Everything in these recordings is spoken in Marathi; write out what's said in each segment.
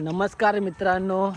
नमस्कार मित्रांनो.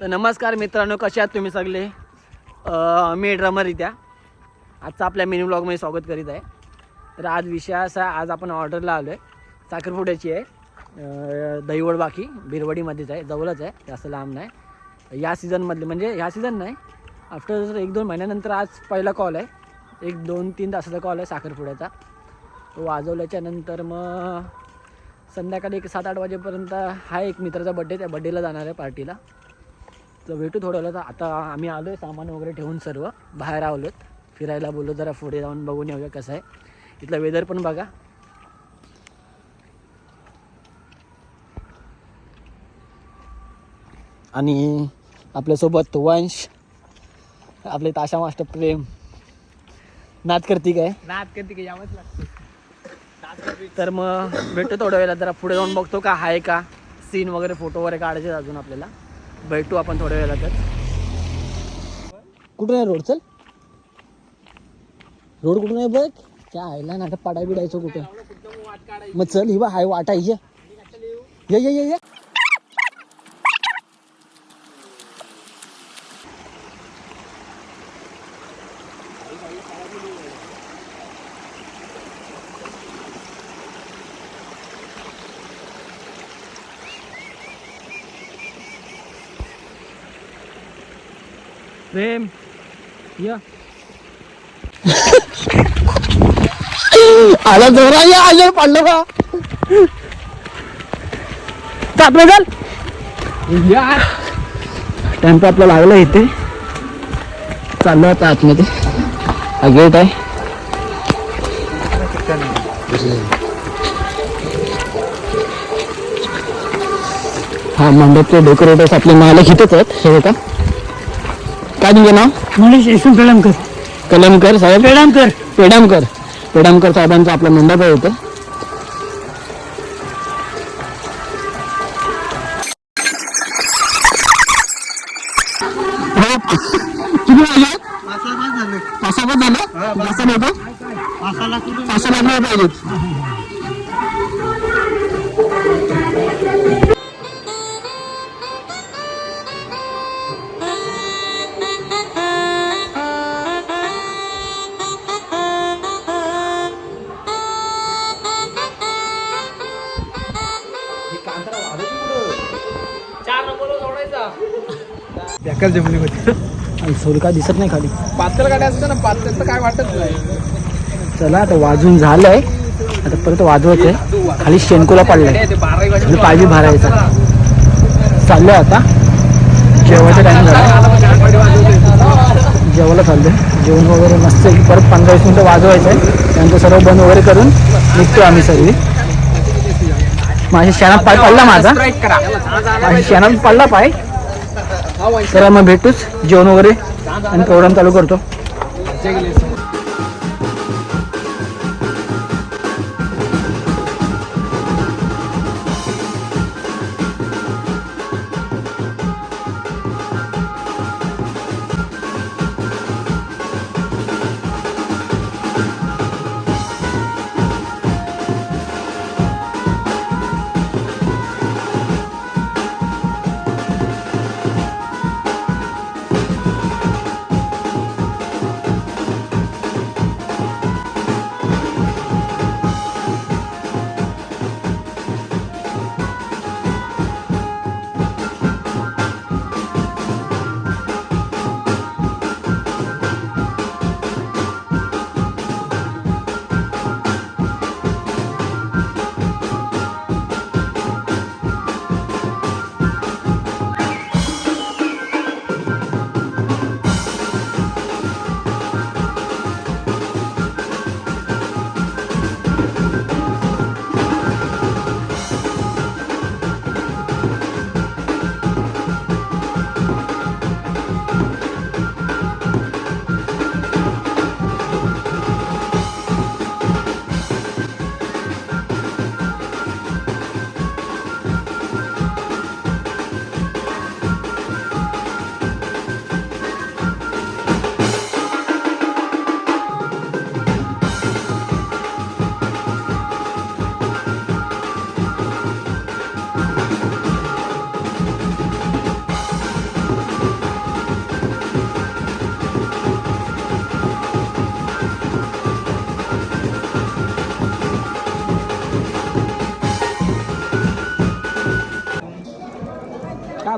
तर नमस्कार मित्रांनो, कसे आहात तुम्ही सगळे? मी ड्रमर इत्या आजचा आपल्या मिनी ब्लॉगमध्ये स्वागत करीत आहे. तर आज विषय असा, आज आपण ऑर्डरला आलो आहे. साखरपुड्याची आहे, दहीवड बाकी बिरवडीमध्येच आहे, जवळच आहे, जास्त लांब नाही. या सीझनमधले म्हणजे ह्या सीझन नाही, आफ्टर 1-2 महिन्यानंतर आज पहिला कॉल आहे. 1-2-3 तासाचा कॉल आहे साखरपुड्याचा. तो वाजवल्याच्या नंतर मग संध्याकाळी 7-8 वाजेपर्यंत हा एक मित्राचा बड्डे, त्या बड्डेला जाणार आहे पार्टीला. तर भेटू थोड्या वेळात. आता आम्ही आलो आहे सामान वगैरे ठेवून, सर्व बाहेर आलोत फिरायला. बोललो जरा पुढे जाऊन बघून येऊया कसं आहे इथलं वेदर पण बघा. आणि आपल्यासोबत वंश, आपले ताशा मास्टर प्रेम. नाद करती काय? यावंच लागते. तर मग भेटतो थोड्या वेळेला, जरा पुढे जाऊन बघतो का आहे का सीन वगैरे, फोटो वगैरे काढायचे अजून आपल्याला. भेटू आपण थोड्या वेळेला. तर कुठून आहे रोड? चल, रोड कुठून आहे बघ. क्या आयला ना पाडा बिडायचो कुठं. मग चल, ही बा हाय वाटायचे. ये ये ये ये. प्रेम या आला जोरा, या आले पडलं का आपलं. चाल टेम्पो आपला लागला इथे. चाललो आता आतमध्ये. हा गेट आहे. हा मंडपचे डेकोरेटर्स आपले मालक इथेच आहेत. हे का काय तुमचं नाव? मनीष यशवंत कलमकर. कलमकर साहेब? पेडामकर. पेडामकर. पेडामकर साहेबांचा आपला मंडप आहे होतं. किती वाजले? 5 झालं. जास्त नव्हतं. 5 लागले पाहिजेत. सोल काय दिसत नाही खाली. पातळ गाड्या असतं ना, पातळ तर काय वाटत नाही. चला आता वाजून झालंय, आता परत वाजवायचंय. खाली शेणकोला पडलाय, पायबी भरायचा. चाललोय आता. जेवायचा टाइम झाला, जेवायला चाललोय. जेवण वगैरे मस्त परत 15-20 मिनिटं वाजवायचंय. त्यानंतर सर्व बंद वगैरे करून निघतो आम्ही सर्व. माझ्या शेणात पाय पडला, माझ्या शेणात पडला पाय. तर मग भेटूच, जेवण वगैरे आणि प्रोग्राम चालू करतो.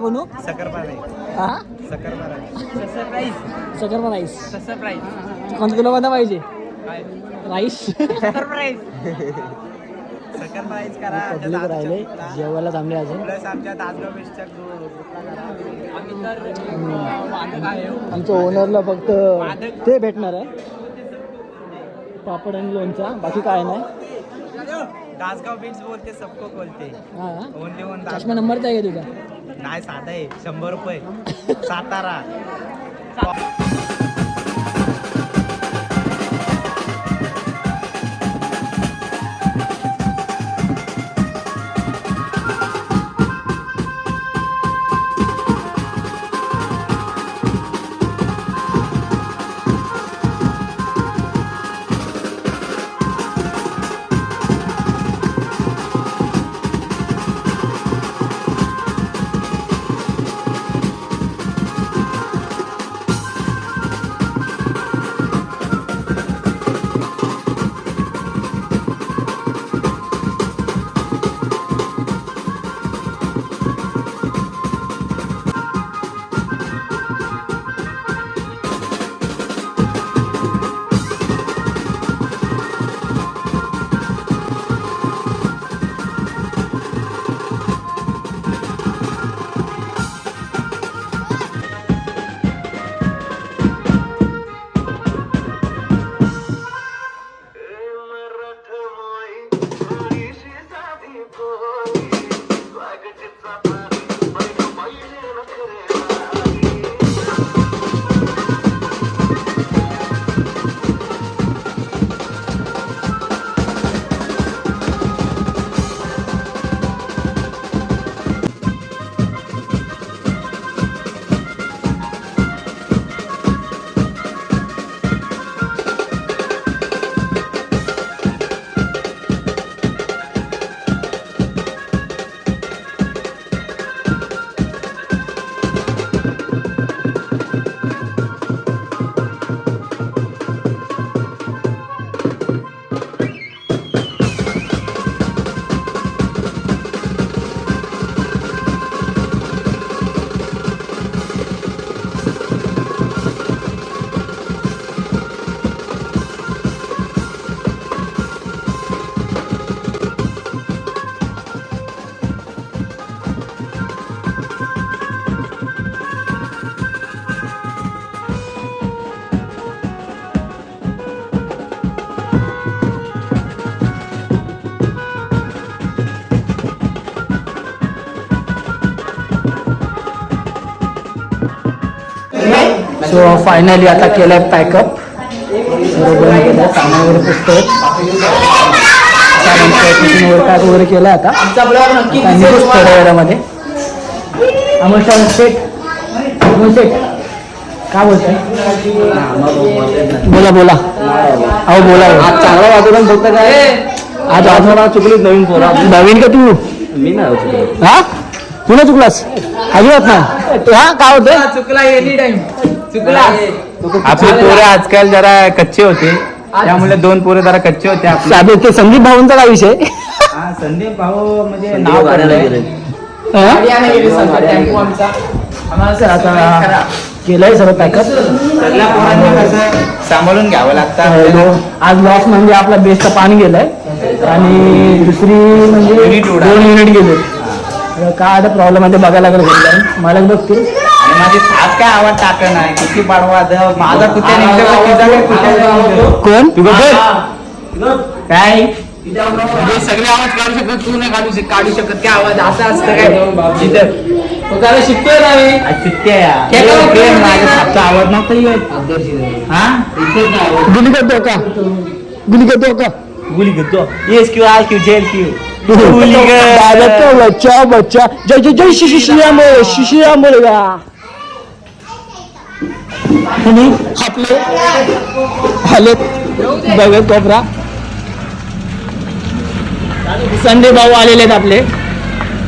बनू सकरपारा हा सकरपारा सकरपा राईस सरप्राईज कोणत्या तुला कोणता पाहिजे राईस सरप्राईज सकरप्राईज करा पब्लिक राहिले जेवायला थांबले अजून प्लस आमच्या तासगाव बेस्टच्या आमच्या ओनरला फक्त ते भेटणार आहे पापड आणि लोणचा बाकी काय नाही तासगाव बीट्स बोलते सबको बोलते हा ओनली वन चष्मा नंबरचा आहे का तुझा नाही साधा आहे 100 रुपये सातारा सो फायनली आता केलं आहे पॅकअप बरोबर केलं सामान वगैरे पुसतोय टिफिन वगैरे पॅक वगैरे केलं आता निघूच थोड्या वेळामध्ये अमोल शेठ काय बोलतोय बोला बोला अहो बोला आज चांगला वातावरण फक्त काय आज आज चुकलीच नवीन पोरा नवीन का तू मी नाही हा तू ना चुकलास अजिबात नाही हा काय होतं चुकला एनी टाइम चुकला आपले पोरे आजकाल जरा कच्चे होते त्यामुळे 2 पोरे जरा कच्चे होते आपले साधे ते संदीप भाऊंचा काय विषय हा संदीप भाऊ म्हणजे नाव काढलंय टेम्पो आमचा आम्हाला आता केलंय सगळं पॅकअप सगळ्या पोरांना कसं सांभाळून घ्यावं लागतं आज लॉस म्हणजे आपला बेसचं पाणी गेलंय आणि दुसरी म्हणजे Unit उडाली. 2 युनिट गेले काय आता प्रॉब्लेम आहे ते बघायला लागलं मला बघतील आणि माझी साप काय आवाज टाकत नाही किती पाडवा माझा कुठे निघतो तुझा काय कुठे कोण काय म्हणजे सगळे आवाज काढू शकत तू नाही काढू शकत काय आवाज असा असतं काय जिथं तो त्याला शिकतोय ना मी माझ्या सापचा आवाज नव्हता येत हा गुली करतो का गुली करतो का गुली घेतो येस क्यू आर क्यू जेल क्यू बच्चा बच्चा जय जय जय श्रीराम बोलेगा आणि आपले आले बघत कोपरा संदीप भाऊ आलेले आहेत आपले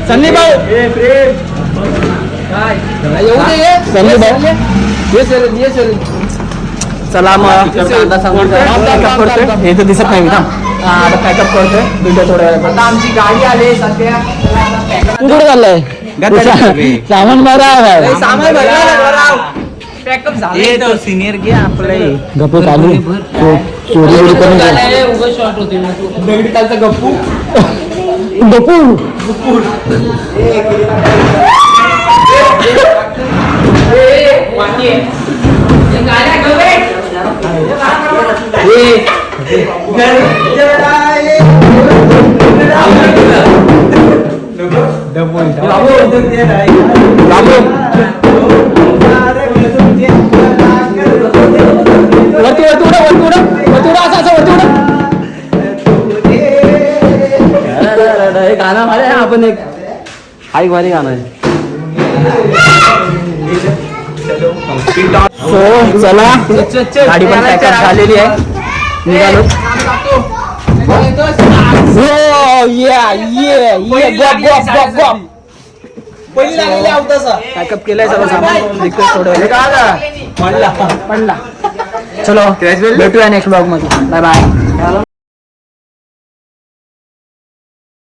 संदीप भाऊ संदीप भाऊ ये सर चला मग हे तर दिसत नाही ना आता पॅकअप करतोय व्हिडिओ थोड्या वेळात आता आमची गाडी आली सध्या तू कुठे चाललाय सामान बरा आहे सामान सिनियर घे आपले गप्पू चालू चोरी करून दगडी कालचा गप्पू गप्पू गाणं भारी आहे आपण एक ऐक भारी गाणं आहे सो चला गाडी पण पॅकअप झालेली आहे निघालो पॅकअप केलंय सगळं सामान दिसतोय थोडं पडला चलो भेटूया नेक्स्ट ब्लॉग मध्ये बाय बाय